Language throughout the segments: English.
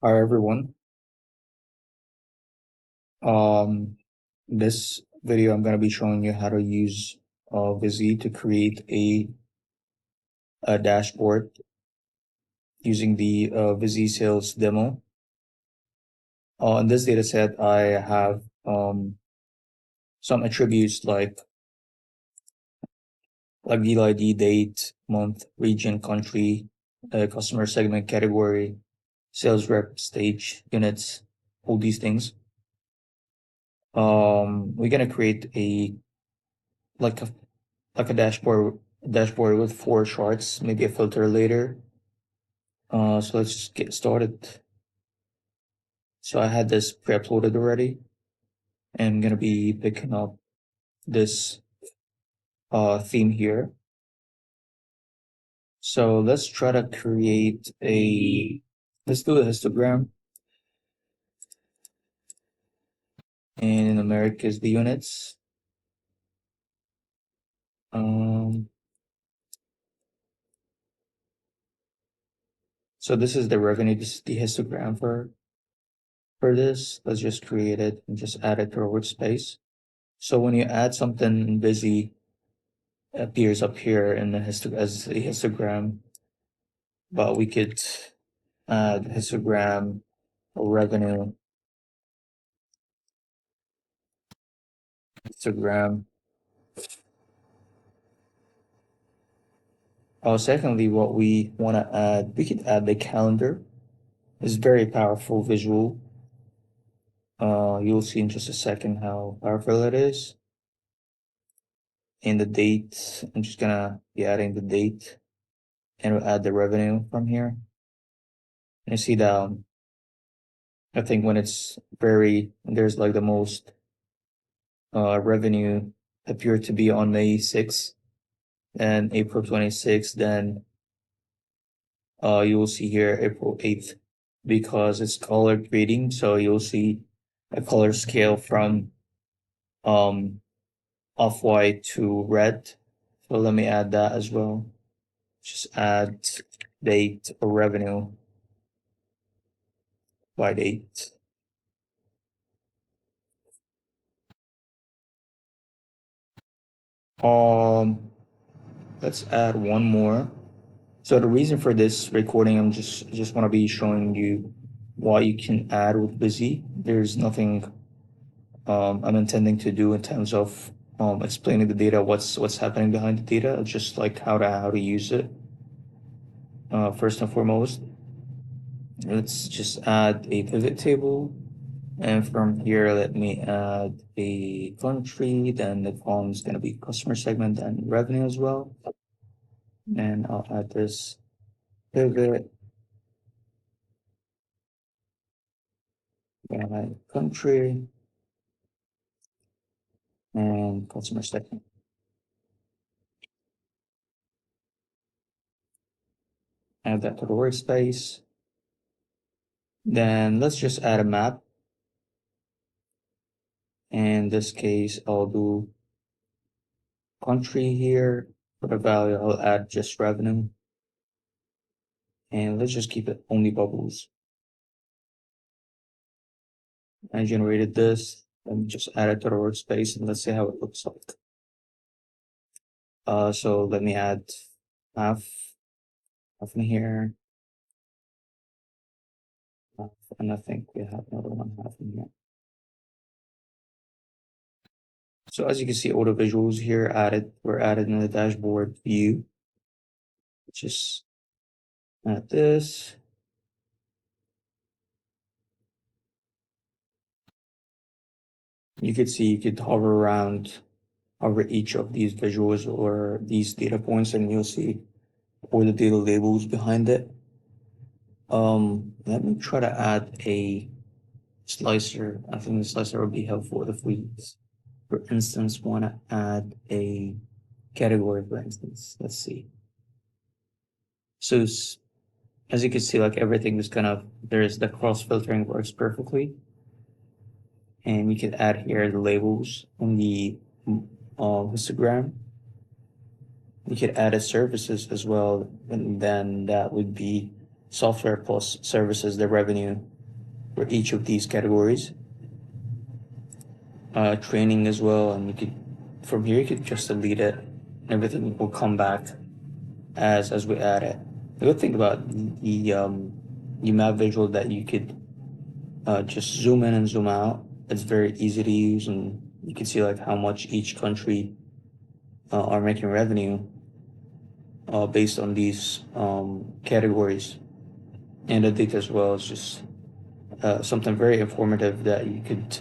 Hi everyone. This video I'm going to be showing you how to use Vizy to create a dashboard using the Vizy sales demo. In this data set, I have some attributes like deal ID, date, month, region, country, customer segment, category, sales rep, stage, units, all these things. We're gonna create like a like a dashboard with 4 charts, maybe a filter later. So let's just get started. So I had this pre-uploaded already, and I'm gonna be picking up this theme here. So let's try to create let's do a histogram, and in Americas the units. Um, so this is the revenue, this is the histogram for this. Let's just create it and just add it to our workspace. So when you add something busy, it appears up here in the as a histogram, but we could add histogram or revenue histogram. Secondly, what we want to add, we could add the calendar. It's very powerful visual. You'll see in just a second how powerful it is. And the date, I'm just gonna be adding the date, and we'll add the revenue from here. And you see that I think when there's like the most revenue appear to be on May 6th and April 26th, then you will see here April 8th because it's color grading. So you'll see a color scale from um off-white to red. So let me add that as well. Just add date or revenue by date. Um, let's add one more. So the reason for this recording, I'm just want to be showing you what you can add with Busy. There's nothing I'm intending to do in terms of explaining the data, what's happening behind the data. It's just like how to use it. First and foremost, let's just add a pivot table, and from here, let me add a country. Then the column is gonna be customer segment and revenue as well. And I'll add this pivot by country and customer segment. Add that to the workspace. Then let's just add a map. In this case, I'll do country here. For the value, I'll add just revenue. And let's just keep it only bubbles. I generated this. Let me just add it to the workspace and let's see how it looks like. So let me add half in here. And I think we have another one half in here. So as you can see, all the visuals here were added in the dashboard view. Just add this. You could see you could hover over each of these visuals or these data points, and you'll see all the data labels behind it. Let me try to add a slicer. I think the slicer would be helpful if we, for instance, want to add a category, for instance. Let's see. So as you can see, like everything is there's the cross filtering works perfectly. And we can add here the labels on the histogram. We could add a services as well, and then that would be software plus services, the revenue for each of these categories. Training as well, and you could from here you could just delete it. Everything will come back as we add it. The good thing about the map visual that you could just zoom in and zoom out. It's very easy to use, and you can see like how much each country are making revenue based on these categories. And the data as well is just something very informative that you could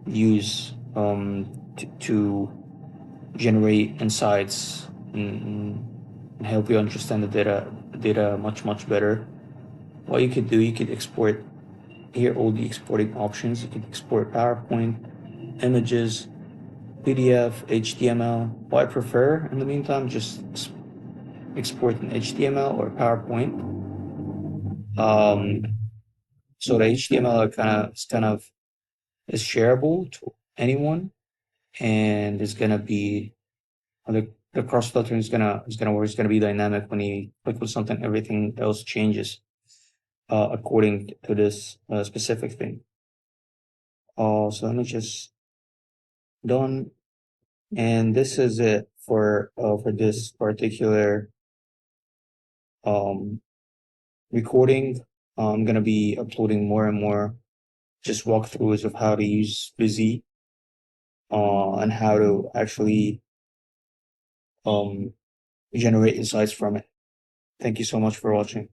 use to generate insights and help you understand the data much better. What you could do, you could export here all the exporting options. You could export PowerPoint, images, PDF, HTML. What I prefer in the meantime, just export in HTML or PowerPoint. Um, so the HTML kind of is shareable to anyone, and it's gonna be the cross filtering is gonna work. It's gonna be dynamic when you click with something. Everything else changes according to this specific thing. So let me just done, and this is it for this particular um recording. I'm gonna be uploading more and more just walkthroughs of how to use Busy and how to actually um generate insights from it. Thank you so much for watching.